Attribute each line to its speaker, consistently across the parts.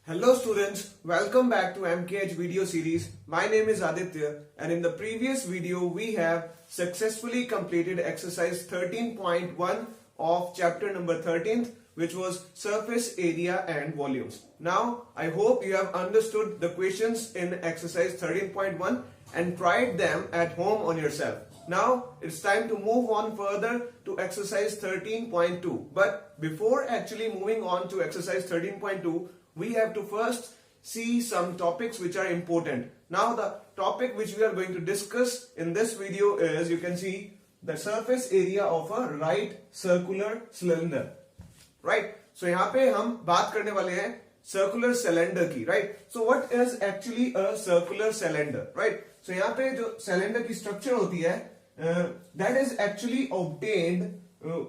Speaker 1: Hello students, welcome back to MKH video series. My name is Aditya and in the previous video we have successfully completed exercise 13.1 of chapter number 13th, which was surface area and volumes. Now I hope you have understood the questions in exercise 13.1 and tried them at home on yourself. Now it's time to move on further to exercise 13.2. But before actually moving on to exercise 13.2, we have to first see some topics which are important. Now the topic which we are going to discuss in this video is, you can see, the surface area of a right circular cylinder. Right? So यहाँ पे हम बात करने वाले हैं circular cylinder की. Right? So what is actually a circular cylinder? Right? So यहाँ पे जो cylinder की structure होती है, that is actually obtained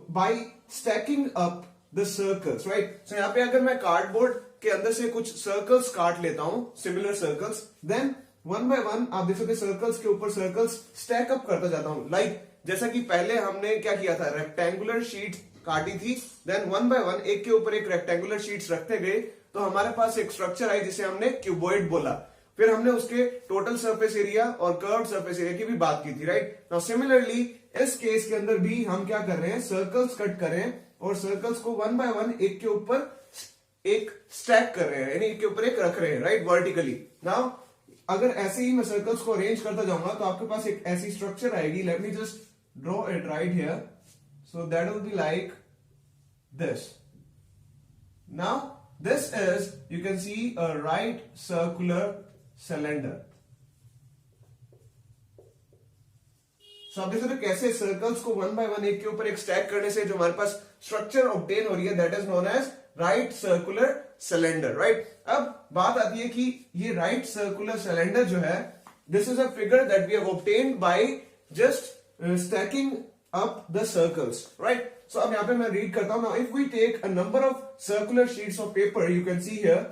Speaker 1: by stacking up the circles. Right? So यहाँ पे अगर मैं cardboard के अंदर से कुछ सर्कल्स काट लेता हूं, similar circles, then one by one आप देख सकते सर्कल्स के ऊपर सर्कल्स स्टैक अप करता जाता हूं. लाइक जैसा कि पहले हमने क्या किया था, रेक्टेंगुलर शीट काटी थी, देन वन बाय वन एक के ऊपर एक रेक्टेंगुलर शीट्स रखते गए तो हमारे पास एक स्ट्रक्चर आई जिसे हमने क्यूबॉइड बोला. फिर हमने उसके टोटल सरफेस एरिया और कर्व्ड सरफेस एरिया की भी बात की थी. राइट नाउ सिमिलरली इस केस के अंदर भी हम क्या कर रहे हैं, सर्कल्स कट कर रहे हैं और सर्कल्स को वन बाय वन एक के ऊपर एक स्टैक कर रहे हैं, यानी एक के ऊपर एक रख रहे हैं. Right, vertically. नाउ अगर ऐसे ही मैं सर्कल्स को अरेंज करता जाऊंगा तो आपके पास एक ऐसी स्ट्रक्चर आएगी. Let me just draw it right here. So that will be like this. Now this is, you can see, a right circular cylinder. So आप देख सकते हो कैसे सर्कल्स को वन बाय वन एक के ऊपर एक स्टैक करने से जो हमारे पास स्ट्रक्चर ऑब्टेन हो रही है, that is known as right circular cylinder. Right, अब बात आती है कि ये राइट सर्कुलर सिलेंडर जो है, this is a figure that we have obtained by just stacking up the circles. Right, so अब यहां पे मैं रीड करता हूं. Now if we take a number of circular sheets of paper, you can see here,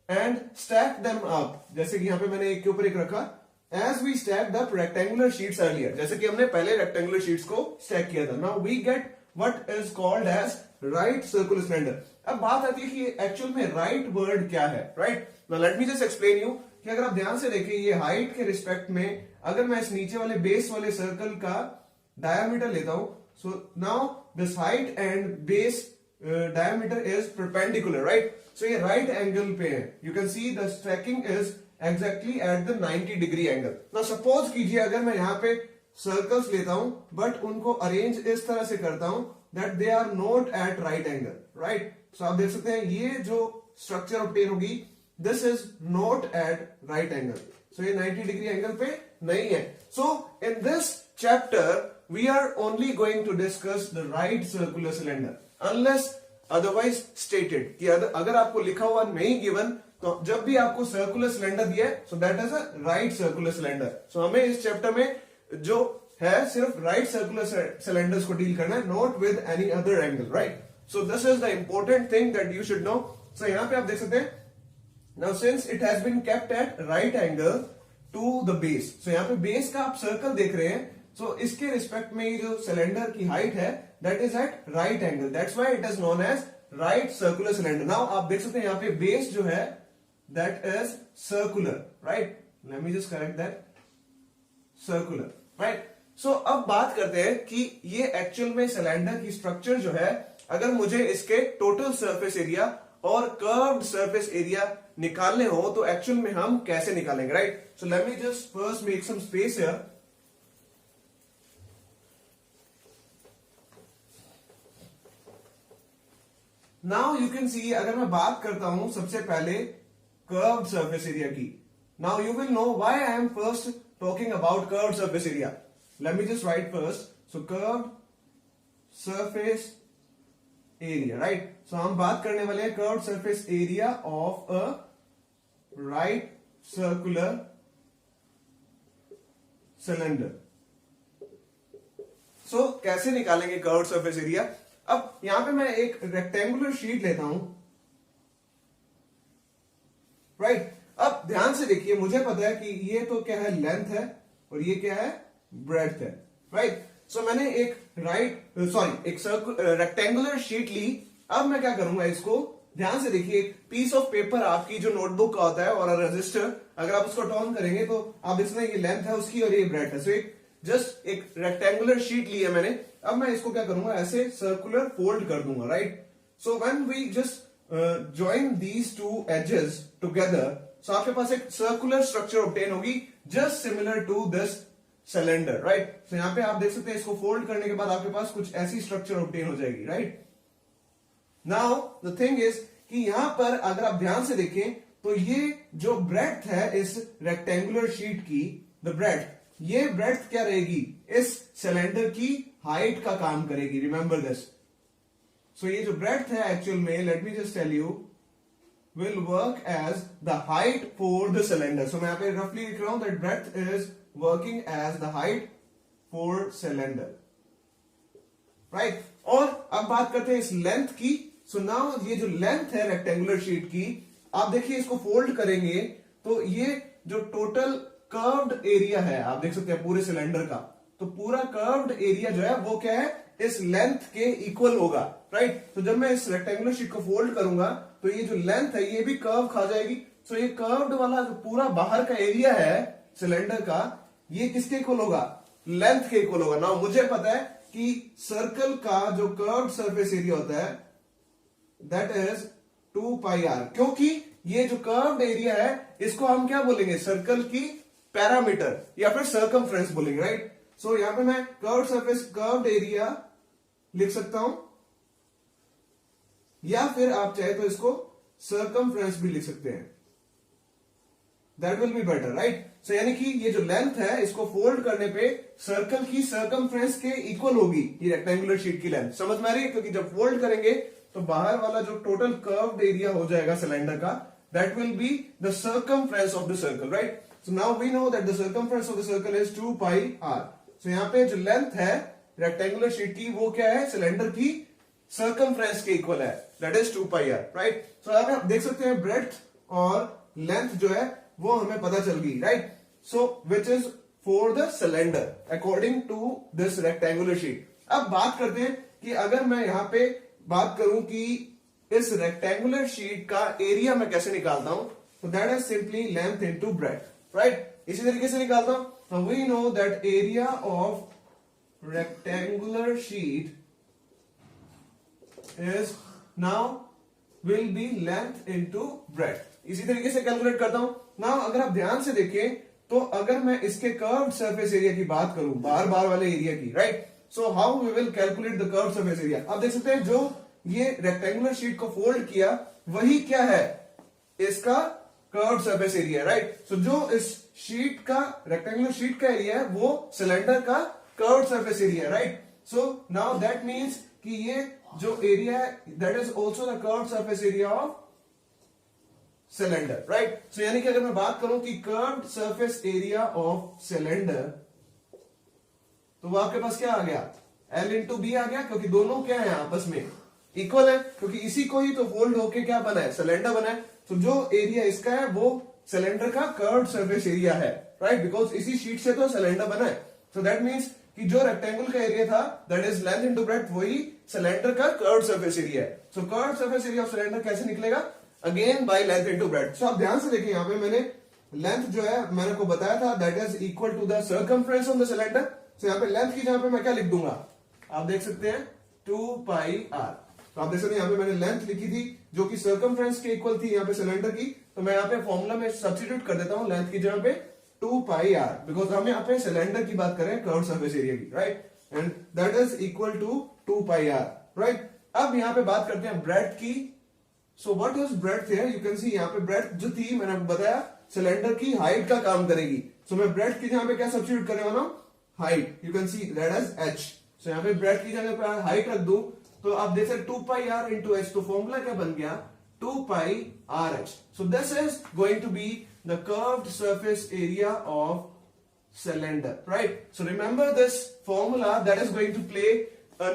Speaker 1: and stack them up, जैसे कि यहां पे मैंने एक के ऊपर एक रखा, as we stack the rectangular sheets earlier, जैसे कि हमने पहले रेक्टेंगुलर शीट्स को स्टैक किया था. Now we get what is called as right circular cylinder. अब बात आती है कि एक्चुअल में राइट वर्ड क्या है. Right, now let me just explain you कि अगर आप ध्यान से देखें, ये हाइट के रिस्पेक्ट में अगर मैं इस नीचे वाले बेस वाले सर्कल का डायमीटर लेता हूं, so now this height and base diameter is perpendicular. Right, so ये राइट एंगल पे है. You can see the stracking is exactly at the 90 degree angle. Now suppose कीजिए अगर मैं यहां पे सर्कल्स लेता हूं बट उनको अरेंज इस तरह से करता हूं that they are not at right angle. Right, so आप देख सकते हैं ये जो स्ट्रक्चर ऑब्टेन होगी, this is not at right angle. So ये 90 डिग्री एंगल पे नहीं है. So in this chapter we are only going to discuss the right circular cylinder unless otherwise stated. कि अगर आपको लिखा हुआ नहीं गिवन, तो जब भी आपको सर्कुलर सिलेंडर दिया है, so that is a right circular cylinder. So हमें इस चैप्टर में जो है सिर्फ राइट सर्कुलर सिलेंडर्स को डील करना है, not with any other angle. Right, so this is the important thing that you should know. So यहां पे आप देख सकते हैं, now since it has been kept at right angle to the base, so यहां पे बेस का आप सर्कल देख रहे हैं, सो इसके रिस्पेक्ट में ये जो सिलेंडर की हाइट है, that is at right angle. That's why it is known as right circular cylinder. Now आप देख सकते हैं यहां पे बेस जो है that is circular. Right, let me just correct that, circular. Right, so अब बात करते हैं कि ये एक्चुअल में सिलेंडर की स्ट्रक्चर जो है, अगर मुझे इसके टोटल सरफेस एरिया और कर्व्ड सरफेस एरिया निकालने हो तो एक्चुअल में हम कैसे निकालेंगे. Right, so let me just first make some space here. Now you can see, अगर मैं बात करता हूं सबसे पहले कर्व्ड सरफेस एरिया की, now you will know why I am first talking about curved surface area. Let me just write first. So curved surface area, right? So हम बात करने वाले हैं curved surface area of a right circular cylinder. So कैसे निकालेंगे curved surface area? अब यहां पे मैं एक rectangular sheet लेता हूं. Right? अब ध्यान से देखिए, मुझे पता है कि ये तो क्या है, लेंथ है, और ये क्या है, ब्रेड्थ है. राइट, सो मैंने एक रेक्टेंगुलर शीट ली. अब मैं क्या करूंगा, इसको ध्यान से देखिए, पीस ऑफ पेपर आपकी जो नोटबुक का होता है और रजिस्टर, अगर आप उसको टर्न करेंगे तो आप इसमें ये लेंथ है उसकी और ये ब्रेथ है। सो एक जस्ट एक रेक्टेंगुलर शीट ली है मैंने, अब मैं इसको क्या करूंगा, ऐसे सर्कुलर फोल्ड कर दूंगा, right. So when we just join these two edges together, so आपके पास एक सर्कुलर स्ट्रक्चर ऑब्टेन होगी just similar to this cylinder, right. So यहां पे आप देख सकते हैं, इसको फोल्ड करने के बाद आपके पास कुछ ऐसी स्ट्रक्चर ऑब्टेन हो जाएगी, right. Now the thing is कि यहां पर अगर आप ध्यान से देखें तो ये जो ब्रेड्थ है इस रेक्टेंगुलर शीट की, द ब्रेड्थ, ये ब्रेड्थ क्या रहेगी, इस सिलेंडर की हाइट का काम करेगी, रिमेंबर दिस। सो ये जो ब्रेड्थ है एक्चुअल में, let me just tell you, will work as the height for the cylinder. So मैं यहाँ पे रफली लिख रहा हूं that breadth is working as the height for cylinder, right? और अब बात करते हैं इस लेंथ की। So now ये जो लेंथ है रेक्टेंगुलर शीट की, आप देखिए इसको फोल्ड करेंगे तो ये जो टोटल कर्व्ड एरिया है, आप देख सकते हैं पूरे सिलेंडर का, तो पूरा कर्व्ड एरिया जो है वो क्या है, इस लेंथ के इक्वल होगा, राइट। तो जब मैं इस रेक्टेंगुलर शीट को फोल्ड करूंगा तो ये जो लेंथ है ये भी कर्व खा जाएगी। सो ये कर्व्ड वाला जो पूरा बाहर का एरिया है सिलेंडर का, ये किसके इक्वल होगा, लेंथ के इक्वल होगा। ना मुझे पता है कि सर्कल का जो कर्व्ड सरफेस एरिया होता है दैट इज 2 पाई आर, क्योंकि ये जो कर्व्ड एरिया है इसको हम क्या बोलेंगे, सर्कल की पैरामीटर या फिर सर्कमफ्रेंस बोलेंगे, राइट। सो यहां पे मैं कर्व्ड सरफेस, कर्व्ड एरिया लिख सकता हूं, या फिर आप चाहे तो इसको सर्कमफ्रेंस भी लिख सकते हैं, that will be better, right. So यानी कि ये जो लेंथ है इसको फोल्ड करने पे सर्कल की सर्कमफ्रेंस के इक्वल होगी ये रेक्टेंगुलर शीट की लेंथ, समझ में आ रही है। क्योंकि जब फोल्ड करेंगे तो बाहर वाला जो टोटल कर्व्ड एरिया हो जाएगा सिलेंडर का, that will be the circumference of the circle, right. So now we know that the circumference of the circle is 2 pi r. So यहां पे जो लेंथ है रेक्टेंगुलर शीट की वो क्या है, सिलेंडर की सर्कमफ्रेंस के इक्वल है, that is 2 pi r, right. So आप देख सकते हैं ब्रेड्थ और लेंथ जो है वो हमें पता चल गई, right. So which is for the cylinder according to this rectangular sheet. अब बात करते हैं कि अगर मैं यहां पे बात करूं कि इस रेक्टेंगुलर शीट का एरिया मैं कैसे निकालता हूं, तो that is simply length into breadth, right. इसी तरीके से निकालता हूं, we know that area of rectangular sheet is now will be length into breadth। इसी तरीके से कैलकुलेट करता हूं। नाउ अगर आप ध्यान से देखें तो अगर मैं इसके कर्व्ड सरफेस एरिया की बात करूं, बार बार वाले एरिया की, right. So how we will calculate the curved surface area. आप देख सकते हैं जो ये रेक्टेंगुलर शीट को फोल्ड किया वही क्या है, इसका कर्व्ड सरफेस एरिया, राइट। सो जो इस शीट का, रेक्टेंगुलर शीट का एरिया है वो सिलेंडर का curved surface area, right. So now that means कि ये जो एरिया है that is also the curved surface area of cylinder, right. So यानी कि अगर मैं बात करूं कि curved surface area of cylinder, तो वो आपके पास क्या आ गया, L इंटू बी आ गया, क्योंकि दोनों क्या है आपस में इक्वल है, क्योंकि इसी को ही तो फोल्ड होके क्या बना है, सिलेंडर बना है। तो जो एरिया इसका है वो सिलेंडर का कर्व्ड सरफेस एरिया है, राइट, बिकॉज इसी शीट से तो सिलेंडर बना है। सो दैट मीन्स कि जो रेक्टेंगल का एरिया था that is length into breadth, वही सिलेंडर का कर्व्ड सरफेस एरिया है। So curved surface area of cylinder कैसे निकलेगा, again by length into breadth. So आप ध्यान से देखिए, यहां पे मैंने लेंथ जो है मैंने को बताया था that is equal to the circumference of the cylinder. So यहां पे लेंथ की जगह पे मैं क्या लिख दूंगा, आप देख सकते हैं 2 पाई आर। तो आप देख सकते हैं यहां पे मैंने लेंथ लिखी थी जो कि सर्कमफ्रेंस के इक्वल थी यहाँ पे सिलेंडर की, तो मैं यहाँ पे फॉर्मूला में सब्स्टिट्यूट कर देता हूं लेंथ की जगह पे 2 पाई आर, बिकॉज हम यहाँ पे सिलेंडर की बात करें कर्व्ड सरफेस एरिया की, right, and that is equal to 2 pi r, right. अब यहाँ पे बात करते हैं ब्रेड्थ की। So what is breadth here, you can see यहाँ पे ब्रेड्थ जो थी मैंने आपको बताया सिलेंडर की हाइट का काम करेगी। सो मैं ब्रेड्थ की जगह पे क्या सब्स्टिट्यूट करने वाला हूं, height, you can see that is h। सो यहाँ पे ब्रेड्थ की जगह पे हाइट रख दूं तो आप देख सकते 2 पाई आर इंटू एच, तो फॉर्मूला क्या बन गया 2 pi R H. So this is going to be the curved surface area of cylinder, right? So remember this formula that is going to play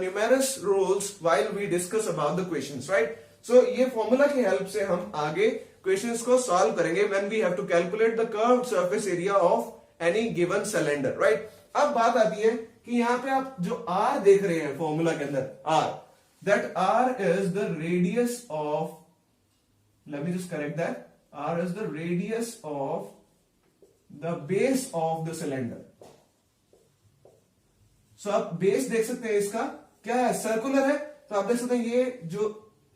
Speaker 1: numerous roles while we discuss about the questions, right? So ये formula की help से हम आगे questions को solve करेंगे when we have to calculate the curved surface area of any given cylinder, right? अब बात आती है कि यहाँ पे आप जो R देख रहे हैं formula के अंदर R, that R is the radius of let me just correct that. R is the radius of the base of the cylinder. So आप बेस देख सकते हैं, इसका क्या है, सर्कुलर है. तो आप देख सकते हैं ये जो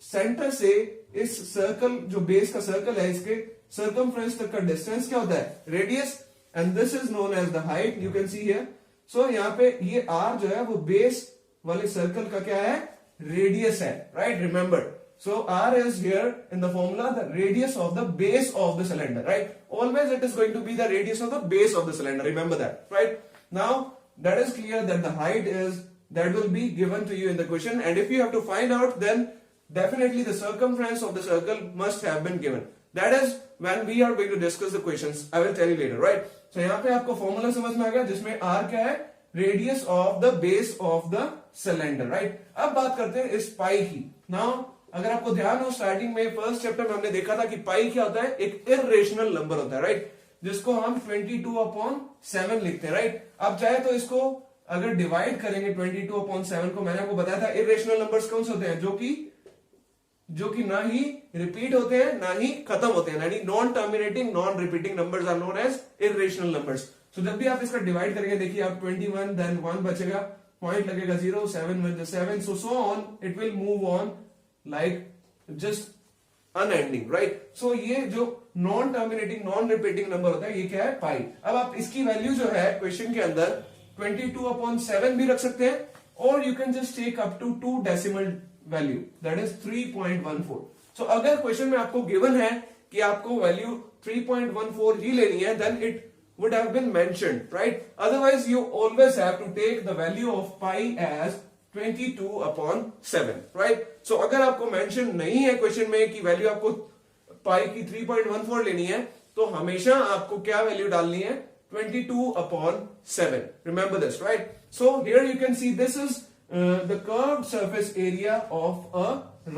Speaker 1: सेंटर से इस सर्कल, जो बेस का सर्कल है, इसके सर्कमफ्रेंस तक का डिस्टेंस क्या होता है, radius, and this is known as the height. You can see here. So यहाँ पे ये आर जो है वो बेस वाले सर्कल का क्या है, रेडियस है, right. Remember, so r is here in the formula the radius of the base of the cylinder, right. Always it is going to be the radius of the base of the cylinder, remember that, right. Now that is clear that the height is, that will be given to you in the question, and if you have to find out, then definitely the circumference of the circle must have been given. That is when we are going to discuss the questions. I will tell you later, right. So यहाँ पे आपको formula समझ में आ गया जिसमें r क्या है, radius of the base of the cylinder, right. अब बात करते हैं इस पाई की. Now अगर आपको ध्यान हो, स्टार्टिंग में फर्स्ट चैप्टर में हमने देखा था कि पाई क्या होता है, एक इर्रेशनल नंबर होता है, राइट, जिसको हम 22/7 लिखते हैं, राइट. आप चाहे तो इसको अगर डिवाइड करेंगे 22/7 को, मैंने आपको बताया था इर्रेशनल नंबर्स कौन से होते हैं, जो कि ना ही रिपीट होते हैं ना ही खत्म होते हैं, यानी non terminating non repeating numbers are known as irrational numbers. So जब भी आप इसका डिवाइड करेंगे, देखिए आप 21, देन 1 बचेगा, पॉइंट लगेगा 0, 7 with the 7, so on it will move on like just unending, right. So ये जो non terminating non repeating number होता है, ये क्या है, पाई. अब आप इसकी वैल्यू जो है क्वेश्चन के अंदर 22/7 भी रख सकते हैं, और you can just take up to 2 decimal value, that is 3.14. So अगर क्वेश्चन में आपको गिवन है कि आपको वैल्यू 3.14 ही लेनी है, then it would have been mentioned, right. Otherwise you always have to take the value of pi as 22/7, right. So अगर आपको मेंशन नहीं है क्वेश्चन में कि वैल्यू आपको पाई की 3.14 लेनी है, तो हमेशा आपको क्या वैल्यू डालनी है, 22/7. Remember this, right. So here you can see this is the curved surface area of a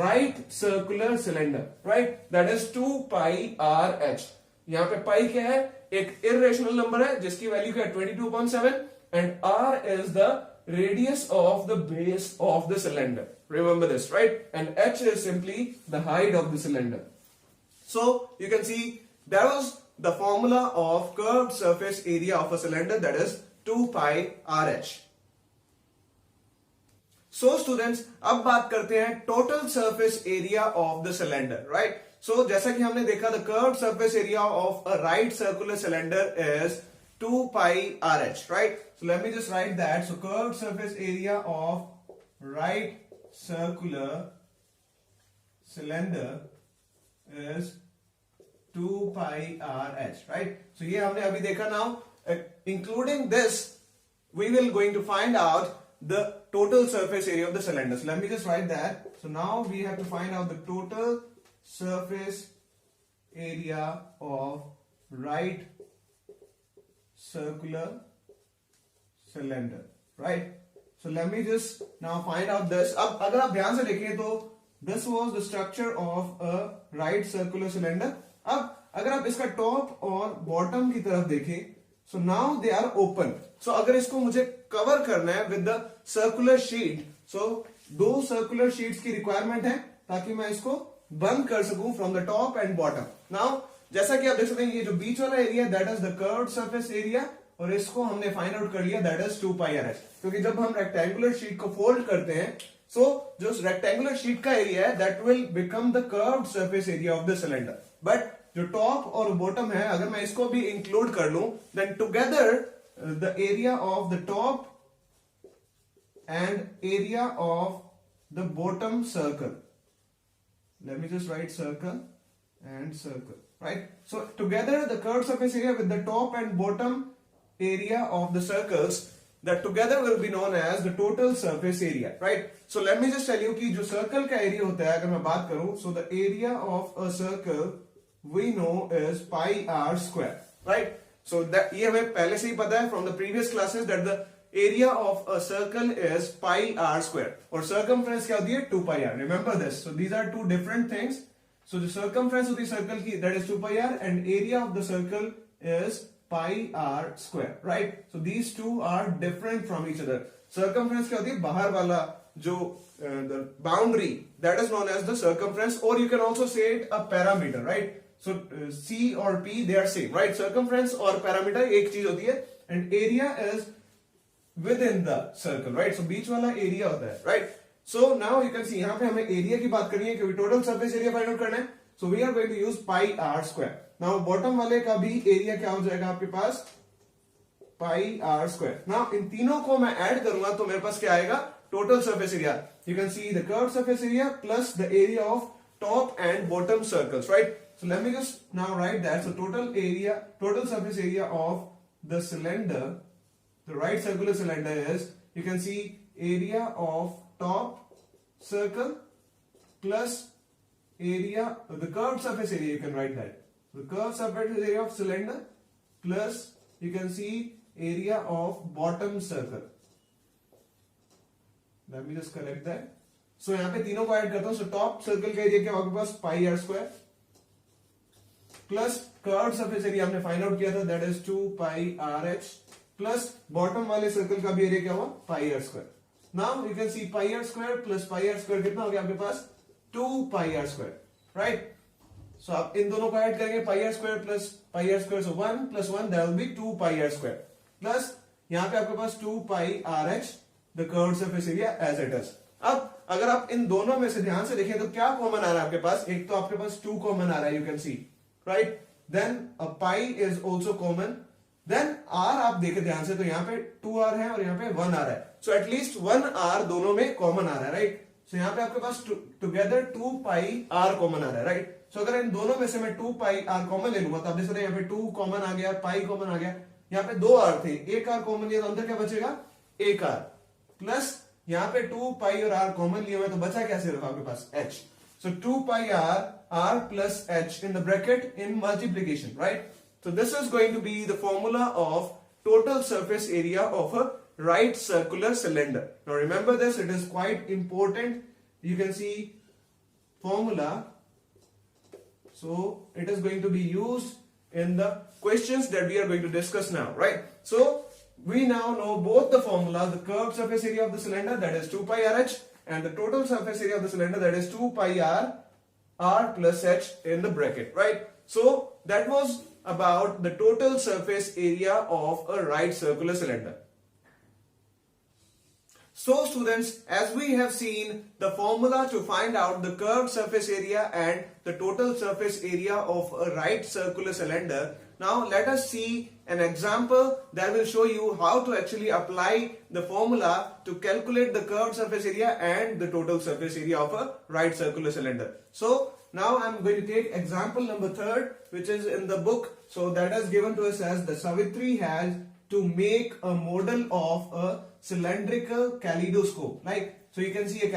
Speaker 1: right circular cylinder, right. That is 2 pi RH. यहाँ पे पाई क्या है, एक इर्रेशनल नंबर है जिसकी वैल्यू क्या है, 22/7, and r is the radius of the base of the cylinder. Remember this, right. And h is simply the height of the cylinder. So you can see that was the formula of curved surface area of a cylinder, that is 2 pi RH. So students, अब बात करते हैं total surface area of the cylinder, right. So जैसा कि हमने देखा, the curved surface area of a right circular cylinder is 2 pi RH, right. So let me just write that. So curved surface area of right circular cylinder is 2 pi RH, right. So ये हमने अभी देखा. Now including this we will going to find out the total surface area of the cylinder. So let me just write that. So now we have to find out the total surface area of right circular cylinder, right. So let me just now find out this. अब अगर आप ध्यान से देखें तो this was the structure of a right circular cylinder. अब अगर आप इसका टॉप और बॉटम की तरफ देखें, so now they are open. So अगर इसको मुझे कवर करना है with the circular sheet, so 2 circular sheets की रिक्वायरमेंट है ताकि मैं इसको बंद कर सकूं from the top and bottom. Now जैसा कि आप देख सकते हैं, ये जो बीच वाला area that is the curved surface area, और इसको हमने फाइंड आउट कर लिया, दैट इज 2 पाई RH. क्योंकि जब हम रेक्टेंगुलर शीट को फोल्ड करते हैं, सो जो रेक्टेंगुलर शीट का एरिया है that will become the curved surface area of the cylinder. But जो टॉप और बॉटम है, अगर मैं इसको भी इंक्लूड कर लूं, then together the area of the top and area of the bottom circle. Let me just write circle and circle, right. So together the curved surface area with the top and bottom area of the circles, that together will be known as the total surface area, right. So let me just tell you कि जो circle का area होता है, अगर मैं बात करूं, so the area of a circle we know is pi r square, right. So that ये हमें पहले से ही पता है from the previous classes that the area of a circle is pi r square, और circumference क्या होती है, 2 pi r. Remember this. So these are two different things. So the circumference of the circle की that is 2 pi r, and area of the circle is pi r square, right. So these two are different from each other. Circumference क्या होती है, बाहर वाला जो the boundary that is known as the circumference, or you can also say it a parameter, right? So C or P, they are same, right? Circumference और parameter एक चीज होती है, and area is within the circle, right? So बीच वाला area होता है, right? So now you can see यहाँ पे हमें area की बात करनी है क्योंकि total surface area find out करना है. So we are going to use pi r square. Now bottom वाले का भी area क्या हो जाएगा आपके पास? Pi r square. Now इन तीनों को मैं add करूंगा तो मेरे पास क्या आएगा? Total surface area. You can see the curved surface area plus the area of top and bottom circles, right? So let me just now write that. So total surface area of the cylinder, the right circular cylinder is, you can see area of top circle plus area, the curved surface area, you can write that. The curved surface area of cylinder plus you can see area of bottom circle. Let me just correct that. So यहाँ पे तीनों को add करता हूं. So top circle का area क्या होगा पास? Pi r square plus curved surface area हमने फाइंड आउट किया था, that is 2 pi r h plus bottom वाले सर्कल का भी एरिया क्या हुआ? Pi r square. Now you can C pi r square plus pi r square कितना हो गया आपके पास? 2 pi r square, right? So आप इन दोनों को ऐड करेंगे, pi r square plus pi r square, so 1 plus 1 that will be 2 pi r square plus यहाँ पे आपके पास 2 pi r h the curved surface area as it is. अब अगर आप इन दोनों में से ध्यान से देखें तो क्या कॉमन आ रहा है आपके पास? एक तो आपके पास 2 कॉमन आ रहा है, you can see, right? Then pi is also common. देन r आप देखें ध्यान से तो यहाँ पे 2r है और यहाँ पे 1 आ रहा है, सो एटलीस्ट 1r दोनों में कॉमन आ रहा है, राइट? सो यहाँ पे आपके पास टुगेदर 2 pi r कॉमन आ रहा है, राइट? सो अगर इन दोनों में से मैं 2 pi r कॉमन ले लूंगा तो आप देख सकते हैं यहाँ पे 2 कॉमन आ गया, pi कॉमन आ गया, यहाँ पे 2 r थे, एक r कॉमन लिया तो अंदर क्या बचेगा? एक r प्लस यहाँ पे 2 pi और r कॉमन लिए हुए तो बचा क्या सिर्फ आपके पास? h. So 2 pi r plus h in the bracket in multiplication, right? So this is going to be the formula of total surface area of a right circular cylinder. Now remember this, it is quite important. You can see formula. So it is going to be used in the questions that we are going to discuss now, right? So we now know both the formula, the curved surface area of the cylinder, that is 2 pi r h, and the total surface area of the cylinder, that is 2 pi r plus h in the bracket, right? So that was about the total surface area of a right circular cylinder. So students, as we have seen the formula to find out the curved surface area and the total surface area of a right circular cylinder, now let us see an example that will show you how to actually apply the formula to calculate the curved surface area and the total surface area of a right circular cylinder. So now I'm going to take example number 3, which is in the book. So that is given to us as the Savitri has to make a model of a cylindrical kaleidoscope. Like, so you can see a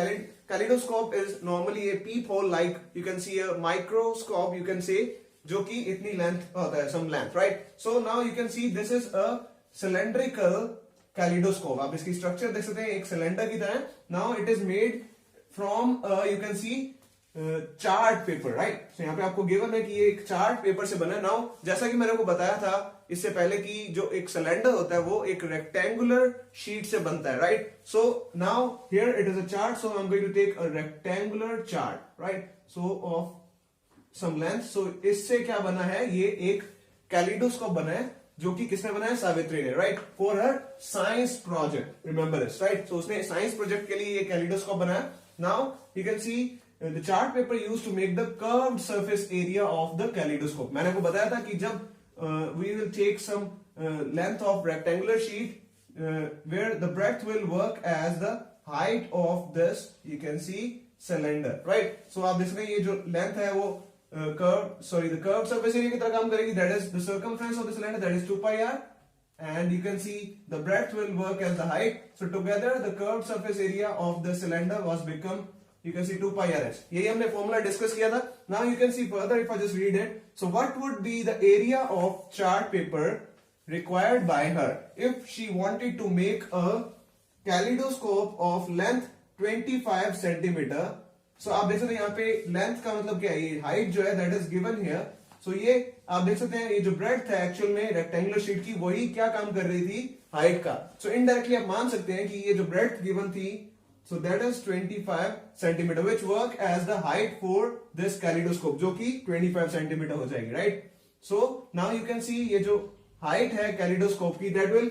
Speaker 1: kaleidoscope is normally a peephole, like you can see a microscope, you can say, जो कि इतनी length होता है, some length, right? So now you can see this is a cylindrical kaleidoscope. आप इसकी structure देख सकते हैं, एक सिलेंडर की तरह. Now it is made from you can see chart paper, right? So यहाँ पे आपको गिवन है कि ये एक चार्ट पेपर से बना है. नाउ जैसा कि मैंने को बताया था इससे पहले कि जो एक सिलेंडर होता है वो एक रेक्टेंगुलर शीट से बनता है, right? So now here it is a chart, so I am going to take a rectangular chart, right? So of some length. So इससे क्या बना है? ये एक कैलिडोस्कोप बना है जो कि किसने बनाया? सावित्री ने, right? For her science project, remember this, right? So उसने साइंस प्रोजेक्ट के लिए ये कैलिडोस्कोप बनाया. Now you can see the chart paper used to make the curved surface area of the kaleidoscope. मैंने आपको बताया था कि जब we will take some length of rectangular sheet where the breadth will work as the height of this, you can see, cylinder, right? So आप देख सकते हैं ये जो length है वो the curved surface area की तरह काम करेगी. That is the circumference of the cylinder, that is 2 pi r, and you can see the breadth will work as the height. So together the curved surface area of the cylinder was become, you can see, 2 pi r h. यही हमने formula discuss किया था. Now you can see further if I just read it. So what would be the area of chart paper required by her if she wanted to make a kaleidoscope of length 25 centimeter? So आप देख सकते हैं यहाँ पे length का मतलब क्या है? ये हाइट जो है that is given here. So ये आप देख सकते हैं ये जो ब्रेड्थ है एक्चुअल में रेक्टेंगुलर शीट की, वही क्या काम कर रही थी? हाइट का. So इनडायरेक्टली आप मान सकते हैं कि ये जो ब्रेड्थ गिवन थी So that is 25 centimeter, which work as the height for this kaleidoscope, जो कि 25 centimeter हो जाएगी, right? So now you can see ये जो height है kaleidoscope की, that will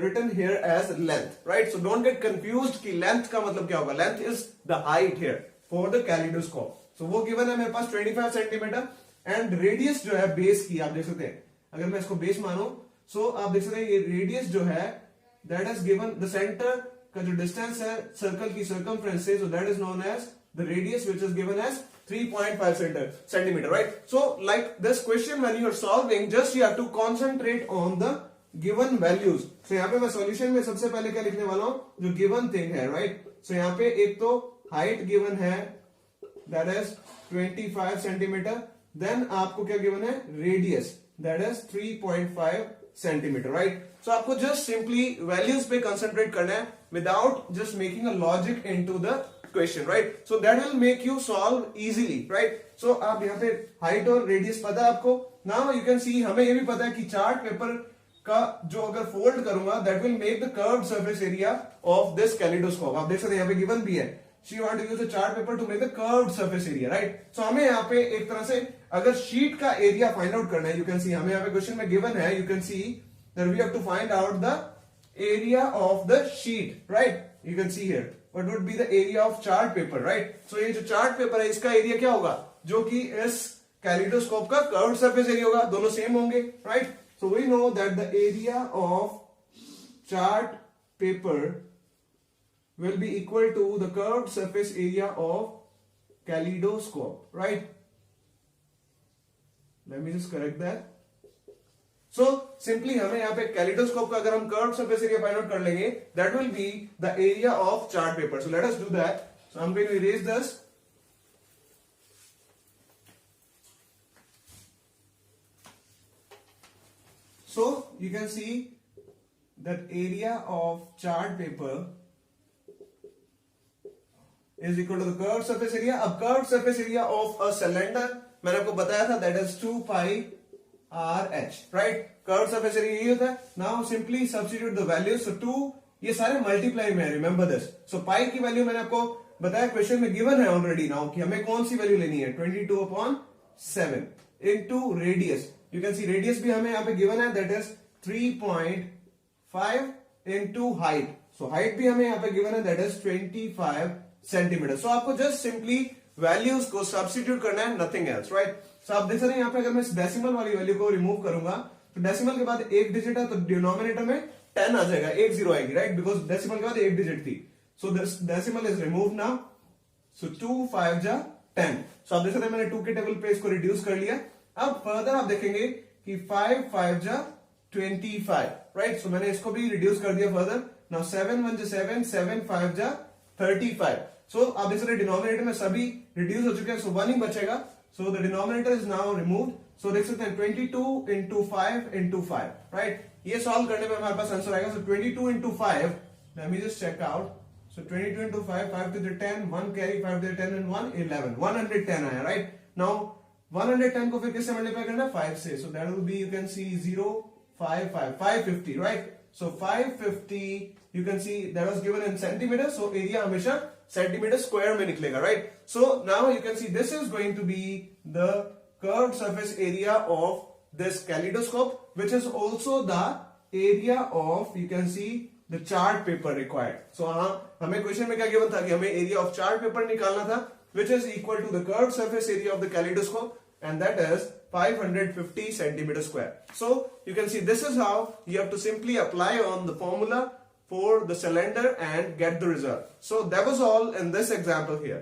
Speaker 1: written here as length, right? So don't get confused कि length का मतलब क्या होगा. Length is the height here for the kaleidoscope. So वो given है मेरे पास 25 centimeter and radius जो है base की, आप देख सकते हैं, अगर मैं इसको base मानूं, so आप देख सकते हैं ये radius जो है that is given, the center का जो डिस्टेंस है सर्कल की सर्कमफ्रेंस से, so that is known as the radius, which is given as 3.5 centimeter, right? So like this question, when you are solving, just you have to concentrate on the given values. So यहाँ पे मैं solution में सबसे पहले क्या लिखने वाला हूँ, जो given thing है, right? So यहाँ पे एक तो height given है, that is 25 centimeter, then आपको क्या given है, radius, that is 3.5 centimeter, right? So आपको just simply values पे concentrate करना है without just making a logic into the question, right? So that will make you solve easily, right? So आप यहाँ पे height और radius पता है आपको. Now you can see, हमें ये भी पता है कि चार्ट पेपर का जो अगर फोल्ड करूंगा, that will make the curved surface area of this kaleidoscope. आप देख सकते हैं यहाँ पे given भी है. She want to use a chart paper to make the curved surface area, right? So हमें यहाँ पे एक तरह से अगर शीट का एरिया फाइंड आउट करना है, you can see हमें यहाँ पे क्वेश्चन में given है, you can see that we have to find out the area of the sheet, right? You can see here what would be the area of chart paper, right? So ये जो chart paper है, इसका area क्या होगा, जो कि इस kaleidoscope का कर्व्ड सरफेस एरिया होगा, दोनों सेम होंगे, right? So we know that the area of chart paper will be equal to the curved surface area of kaleidoscope, right? Let me just correct that. So simply हमें यहाँ पे kaleidoscope का अगर हम curved surface area find out कर लेंगे, that will be the area of chart paper. So let us do that. So I'm going to erase this. So you can see that area of chart paper is equal to the curved surface area. अब curved surface area of a cylinder मैंने आपको बताया था, that is 2 pi RH, right? Curved surface area यही होता है. Now simply substitute the values. So 2 ये सारे multiply में है, remember this. So pi की वैल्यू मैंने आपको बताया क्वेश्चन में given है already now कि हमें कौन सी वैल्यू लेनी है, 22/7 into radius. You can see radius भी हमें यहाँ पे given है, that is 3.5 into height. So height भी हमें यहाँ पे given है, that is 25 centimeter. So आपको just simply values को substitute करना है, nothing else, right? So आप देख सकते हैं यहाँ पे अगर मैं इस डेसिमल वाली वैल्यू को रिमूव करूंगा, तो डेसिमल के बाद एक डिजिट है, तो डिनोमिनेटर में 10 आ जाएगा, एक जीरो आएगी, राइट? बिकॉज डेसिमल के बाद एक डिजिट थी. So this decimal is remove now. So 2 5 जा 10. सो आप देख सकते हैं मैंने 2 के टेबल पे इसको रिड्यूस कर लिया. अब फर्दर आप देखेंगे कि 5 5 जा 25, राइट? सो मैंने इसको भी रिड्यूस कर दिया फर्दर. नाउ 7 1 जा 7, 7 5 जा 35. सो आप देख सकते हैं डिनोमिनेटर में सभी रिड्यूस हो चुके हैं, सो 1 ही बचेगा. So the denominator is now removed. So देख सकते हैं 22 into 5 into 5, right? ये सॉल्व करने में हमारे पास आंसर आएगा. So 22 into 5, let me just check out. So 22 into 5, 5 to the 10, 1 carry, 5 to the 10 and 1, 11. 110 आया, right? Now 110 को फिर किससे मल्टीप्लाई करना है? 5 से. So that will be, you can see 0 5 5 550, right? So 550, you can see that was given in centimeters. So area हमेशा centimeter square में निकलेगा, right? So now you can see this is going to be the curved surface area of this kaleidoscope, which is also the area of, you can see, the chart paper required. So हमें question में क्या given था कि हमें area of chart paper निकालना था, which is equal to the curved surface area of the kaleidoscope, and that is 550 centimeter square. So you can see this is how you have to simply apply on the formula for the cylinder and get the result. So that was all in this example here.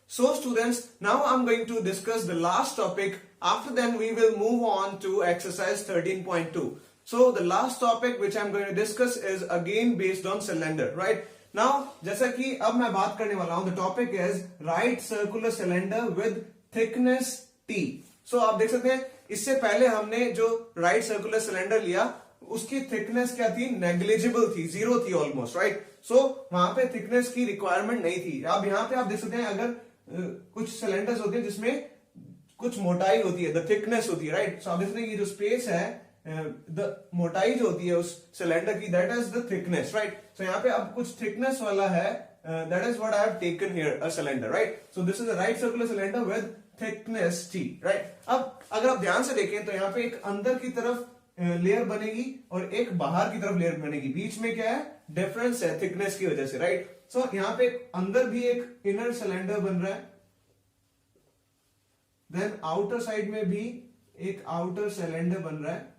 Speaker 1: So students, now I'm going to discuss the last topic. After then we will move on to exercise 13.2. So the last topic which I'm going to discuss is again based on cylinder, right? Now जैसा कि अब मैं बात करने वाला हूं, the topic is right circular cylinder with thickness T. So आप देख सकते हैं इससे पहले हमने जो right circular cylinder लिया उसकी थिकनेस क्या थी? नेग्लिजिबल थी, जीरो थी ऑलमोस्ट, राइट? सो वहां पे थिकनेस की रिक्वायरमेंट नहीं थी. अब यहाँ पे आप देख सकते हैं अगर कुछ सिलेंडर्स होते हैं जिसमें कुछ मोटाई होती है, द थिकनेस होती है, राइट? सो आप देख सकते हैं ये जो स्पेस है द मोटाई जो होती है उस सिलेंडर की, that is the thickness, right. So यहाँ पे अब कुछ थिकनेस वाला है, that is what I have taken here, a cylinder, right. So this is a right circular cylinder with thickness t, right. अब अगर आप ध्यान से देखें तो यहाँ पे एक अंदर की तरफ लेयर बनेगी और एक बाहर की तरफ लेयर बनेगी, बीच में क्या है, डिफरेंस है थिकनेस की वजह से, राइट। सो यहाँ पे अंदर भी एक इनर सिलेंडर बन रहा है, देन आउटर साइड में भी एक आउटर सिलेंडर बन रहा है।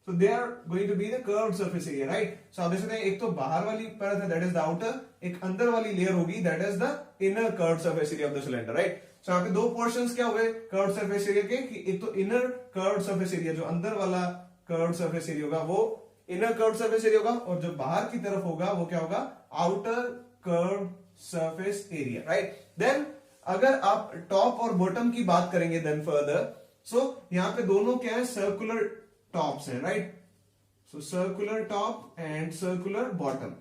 Speaker 1: So they are going to be the curved surface area, right? So आप देख सकते हैं एक तो बाहर वाली परत है, that is the outer, एक अंदर वाली लेयर होगी, that is the inner curved surface area of the cylinder, right? So यहाँ पे दो portions क्या हुए curved surface area के, कि एक तो inner curved surface area, जो अंदर वाला curved surface area होगा वो inner curved surface area होगा, और जो बाहर की तरफ होगा वो क्या होगा, outer curved surface area, right? Then अगर आप टॉप और बॉटम की बात करेंगे देन फर्दर, सो यहाँ पे दोनों क्या है, सर्कुलर टॉप्स हैं, right. So circular top and circular bottom,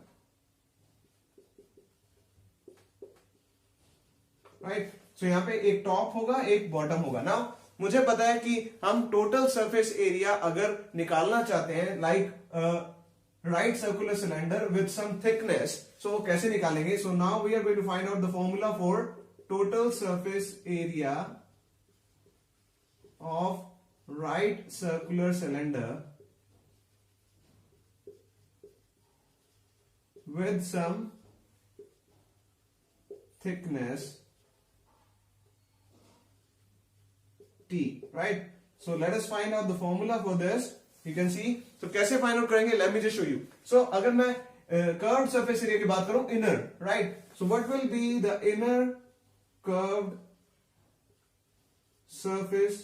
Speaker 1: right. So यहाँ पे एक टॉप होगा एक बॉटम होगा। नाउ मुझे पता है कि हम टोटल सरफेस एरिया अगर निकालना चाहते हैं, like right circular cylinder with some thickness, so कैसे निकालेंगे। So now we are going to find out the formula for total surface area of right circular cylinder with some thickness T, right? So let us find out the formula for this. You can see. So कैसे find out करेंगे? Let me just show you. So अगर मैं curved surface area की बात करूं, inner, right? So what will be the inner curved surface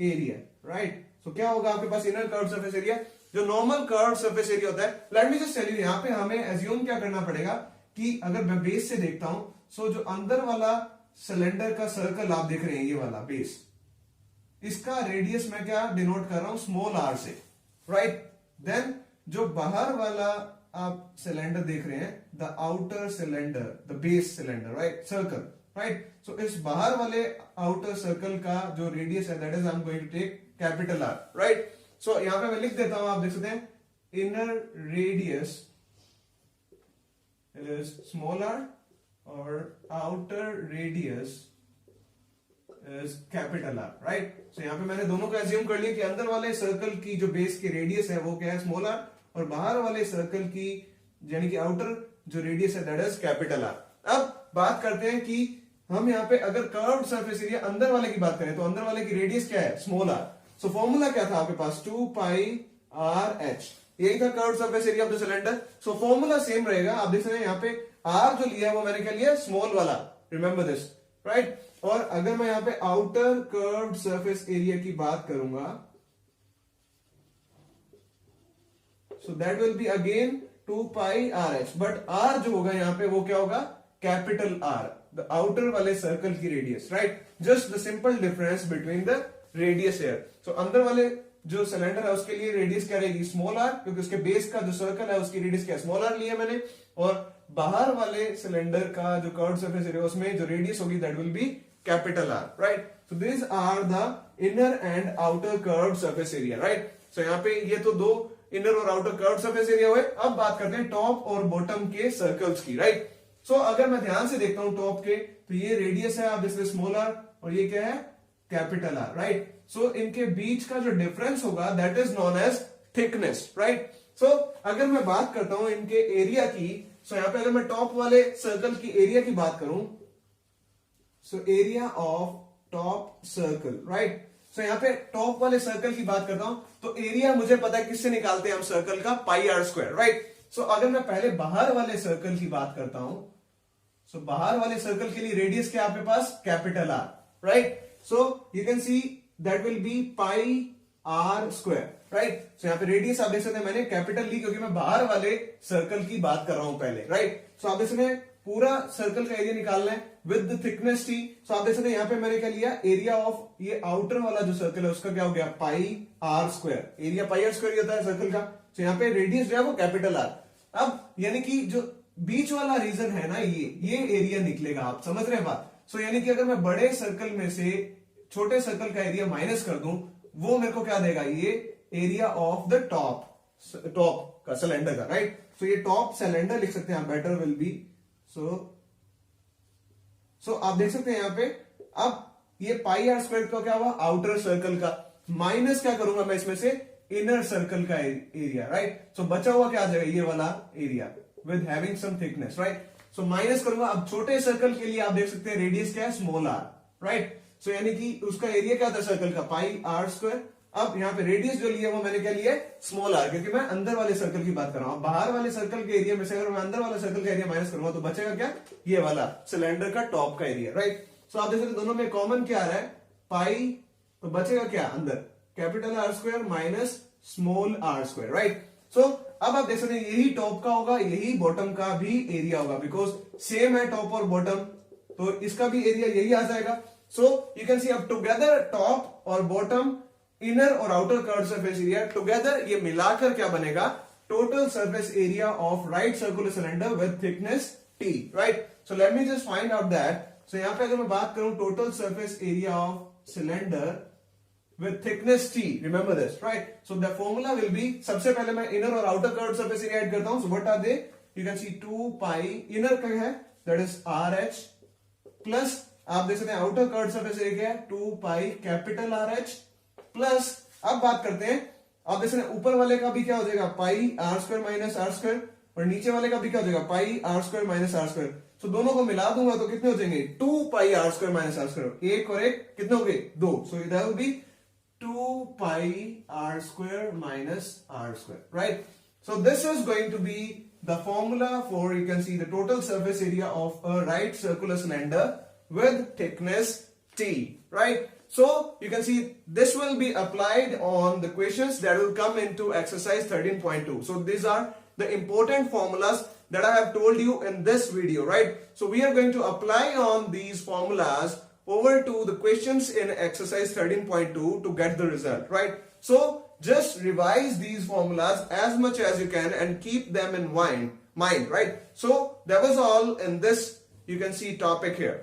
Speaker 1: area, right? So क्या होगा आपके पास inner curved surface area, जो normal curved surface area होता है। Let me just tell you, यहाँ पे हमें assume क्या करना पड़ेगा कि अगर मैं बेस से देखता हूं, सो जो अंदर वाला सिलेंडर का सर्कल आप देख रहे हैं, ये वाला बेस, इसका रेडियस मैं क्या डिनोट कर रहा हूं, स्मॉल r से, राइट। देन जो बाहर वाला आप सिलेंडर देख रहे हैं, the outer cylinder, the base cylinder, right, circle, right. So इस बाहर वाले आउटर सर्कल का जो रेडियस है, that is I am going to take capital R, right. So यहां पे मैं लिख देता हूं, आप देख सकते हैं, inner radius is small r और outer radius is capital R, right. So यहां पे मैंने दोनों को एज्यूम कर लिया कि अंदर वाले सर्कल की जो बेस की रेडियस है वो क्या है, स्मॉल r, और बाहर वाले सर्कल की यानी कि आउटर जो रेडियस है, दैट इज कैपिटल R। अब बात करते हैं कि हम यहाँ पे अगर कर्व्ड सरफेस एरिया अंदर वाले की बात करें तो अंदर वाले की रेडियस क्या है, स्मॉल r। सो फॉर्मूला क्या था आपके पास, 2 पाई r h, यही था curved surface area of the cylinder. So formula same रहेगा, आप देख रहे हैं यहाँ पे r जो लिया है वो मैंने क्या लिया, स्मॉल वाला, रिमेंबर दिस, राइट। और अगर मैं यहाँ पे आउटर कर्व्ड सरफेस एरिया की बात करूंगा, so that will be again 2 pi RH, but R जो होगा यहाँ पे वो क्या होगा, कैपिटल R, the outer वाले सर्कल की radius, right. Just the simple difference between the radius here. So अंदर वाले जो सिलेंडर है उसके लिए रेडियस क्या रहेगी, स्मॉल r, क्योंकि उसके बेस का जो सर्कल है उसकी रेडियस क्या है, स्मॉल r लिया मैंने, और बाहर वाले सिलेंडर का जो कर्व्ड सरफेस एरिया उसमें जो रेडियस होगी that will be capital R, right. So this are the inner and outer curved surface area, right. So यहाँ पे ये तो दो इनर और आउटर कर्व्ड सरफेस एरिया हुए। अब बात करते हैं टॉप और बॉटम के सर्कल्स की, राइट। सो अगर मैं ध्यान से देखता हूं टॉप के, तो ये रेडियस है, आप इसमें स्मॉल r, और ये क्या है, कैपिटल R, राइट। सो इनके बीच का जो डिफरेंस होगा that is known as thickness, right. So अगर मैं बात करता हूं इनके एरिया की, सो यहां पे अगर मैं टॉप वाले सर्कल की एरिया की बात करूं, so area of top circle, right. So यहाँ पे टॉप वाले सर्कल की बात करता हूं, तो एरिया मुझे पता है किससे निकालते हैं हम सर्कल का, पाई r स्क्वायर, राइट। सो अगर मैं पहले बाहर वाले सर्कल की बात करता हूं, सो बाहर वाले सर्कल के लिए रेडियस क्या आपके पास, capital R, right. So you can see that will be pi r square, right. So यहाँ पे रेडियस आप देख सकते हैं मैंने कैपिटल ली क्योंकि मैं बाहर वाले सर्कल की बात कर रहा हूं पहले, राइट। सो आप इसमें पूरा सर्कल का एरिया निकालना है विद द थिकनेस t। सो आप देख सकते हैं यहाँ पे मैंने क्या लिया, एरिया ऑफ ये आउटर वाला जो सर्कल है उसका क्या हो गया, पाई r square, area pi r square होता है सर्कल का। तो यहाँ पे रेडियस जो है वो कैपिटल R। अब यानी कि जो बीच वाला रीजन है ना, ये एरिया निकलेगा, आप समझ रहे हैं बात। सो यानी कि अगर मैं बड़े सर्कल में से छोटे सर्कल का एरिया माइनस कर दूं, वो मेरे को क्या देगा, ये एरिया ऑफ द टॉप का सिलेंडर का, राइट। सो ये टॉप सिलेंडर लिख सकते हैं आप, बेटर विल बी। सो आप देख सकते हैं यहां पे, अब ये पाई आर स्क्वायर का क्या हुआ, आउटर सर्कल का, माइनस क्या करूंगा मैं इसमें से, इनर सर्कल का एरिया, राइट। सो बचा हुआ क्या आ जाएगा, ये वाला area with having some thickness, right. So minus करूंगा। अब छोटे सर्कल के लिए आप देख सकते हैं रेडियस क्या है, स्मॉल आर, राइट। सो यानी कि उसका एरिया क्या था सर्कल का, पाई आर स्क्वायर। अब यहाँ पे रेडियस जो लिया वो मैंने क्या लिया, स्मॉल आर, क्योंकि मैं अंदर वाले सर्कल की बात कर रहा हूं। बाहर वाले सर्कल के एरिया में से अगर मैं अंदर वाले सर्कल का एरिया माइनस करूंगा तो बचेगा क्या, ये वाला सिलेंडर का टॉप का एरिया, राइट। सो आप देख सकते दोनों में कॉमन क्या आ रहा है, पाई, तो बचेगा क्या अंदर, capital R square minus small R square, right. So अब आप देख सकते हैं यही टॉप का होगा, यही बॉटम का भी एरिया होगा, बिकॉज सेम है टॉप और बॉटम, तो इसका भी एरिया यही आ जाएगा। सो यू कैन सी अब टुगेदर टॉप और बॉटम, इनर और outer curve surface area together, ये मिलाकर क्या बनेगा, total surface area of right circular cylinder with thickness T, right. So let me just find out that. So यहां पे अगर मैं बात करूं total surface area of cylinder with thickness T, remember this, right? So the formula will be, सबसे पहले मैं inner और outer curved surface area add करता हूं। So what are they? You can see 2 pi, inner का है that is RH, plus आप देख सकते हैं outer curved surface area क्या है, 2 pi capital RH, plus अब बात करते हैं, आप देख सकते हैं ऊपर वाले का भी क्या हो जाएगा, pi R square minus R square, और नीचे वाले का भी क्या हो जाएगा, pi R square minus R square. So दोनों को मिला दूंगा तो कितने हो जाएंगे, 2 pi R square minus R square, एक और एक कितने हो गए, 2। So that will be 2 pi r square minus r square, right? So this is going to be the formula for, you can see, the total surface area of a right circular cylinder with thickness T, right? So you can see this will be applied on the questions that will come into exercise 13.2. So these are the important formulas that I have told you in this video, right? So we are going to apply on these formulas over to the questions in exercise 13.2 to get the result, right? So just revise these formulas as much as you can and keep them in mind, right? So that was all in this, you can see, topic here.